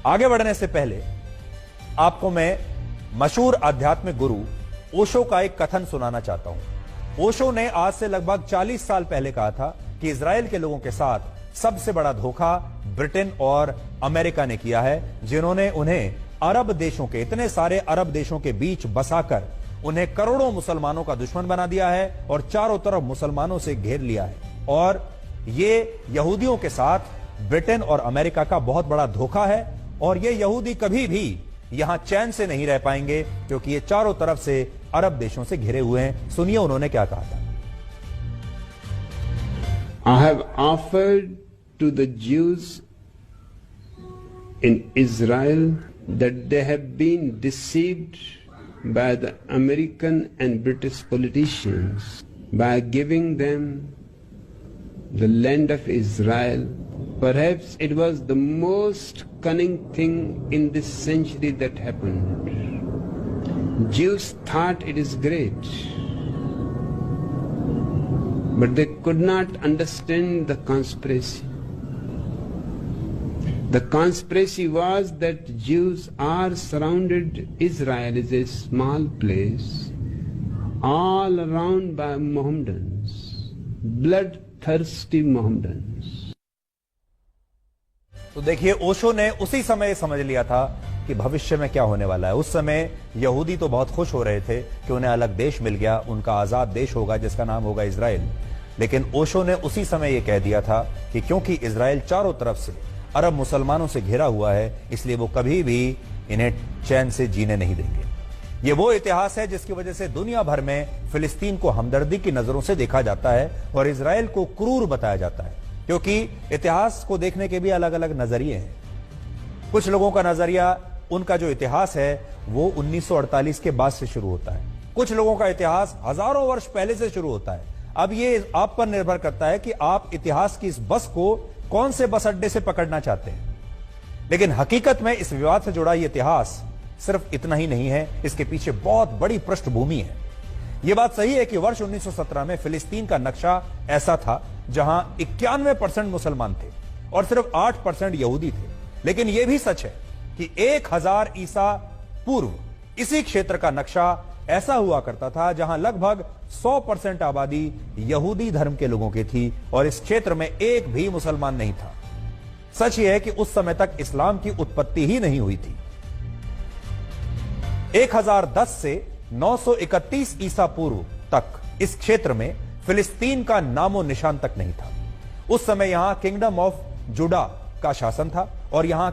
आगे बढ़ने से पहले आपको मैं मशहूर आध्यात्मिक गुरु ओशो का एक कथन सुनाना चाहता हूं। ओशो ने आज से लगभग 40 साल पहले कहा था कि इजराइल के लोगों के साथ सबसे बड़ा धोखा ब्रिटेन और अमेरिका ने किया है, जिन्होंने उन्हें अरब देशों के, इतने सारे अरब देशों के बीच बसाकर उन्हें करोड़ों मुसलमानों का दुश्मन बना दिया है और चारों तरफ मुसलमानों से घेर लिया है। और ये यहूदियों के साथ ब्रिटेन और अमेरिका का बहुत बड़ा धोखा है और ये यहूदी कभी भी यहां चैन से नहीं रह पाएंगे, क्योंकि ये चारों तरफ से अरब देशों से घिरे हुए हैं। सुनिए उन्होंने क्या कहा था। I have offered to the Jews in Israel that they have been deceived by the American and British politicians by giving them the land of Israel. Perhaps it was the most cunning thing in this century that happened. Jews thought it is great, but they could not understand the conspiracy. The conspiracy was that Jews are surrounded. Israel is a small place, all around by Mohammedans, bloodthirsty Mohammedans. तो देखिए, ओशो ने उसी समय समझ लिया था कि भविष्य में क्या होने वाला है। उस समय यहूदी तो बहुत खुश हो रहे थे कि उन्हें अलग देश मिल गया, उनका आजाद देश होगा जिसका नाम होगा इजराइल। लेकिन ओशो ने उसी समय यह कह दिया था कि क्योंकि इजराइल चारों तरफ से अरब मुसलमानों से घिरा हुआ है, इसलिए वो कभी भी इन्हें चैन से जीने नहीं देंगे। ये वो इतिहास है जिसकी वजह से दुनिया भर में फिलिस्तीन को हमदर्दी की नजरों से देखा जाता है और इजराइल को क्रूर बताया जाता है, क्योंकि इतिहास को देखने के भी अलग अलग नजरिए हैं। कुछ लोगों का नजरिया, उनका जो इतिहास है वो 1948 के बाद से शुरू होता है। कुछ लोगों का इतिहास हजारों वर्ष पहले से शुरू होता है। अब ये आप पर निर्भर करता है कि आप इतिहास की इस बस को कौन से बस अड्डे से पकड़ना चाहते हैं। लेकिन हकीकत में इस विवाद से जुड़ा ये इतिहास सिर्फ इतना ही नहीं है, इसके पीछे बहुत बड़ी पृष्ठभूमि है। यह बात सही है कि वर्ष 1917 में फिलिस्तीन का नक्शा ऐसा था जहां 91% मुसलमान थे और सिर्फ 8% यहूदी थे। लेकिन यह भी सच है कि 1000 ईसा पूर्व इसी क्षेत्र का नक्शा ऐसा हुआ करता था जहां लगभग 100% आबादी यहूदी धर्म के लोगों की थी और इस क्षेत्र में एक भी मुसलमान नहीं था। सच यह है कि उस समय तक इस्लाम की उत्पत्ति ही नहीं हुई थी। 1010 से 931 ईसा पूर्व तक इस क्षेत्र में फिलिस्तीन का नामो निशान तक नहीं था। उस समय यहां किंगडम ऑफ जुडा का शासन था और यहां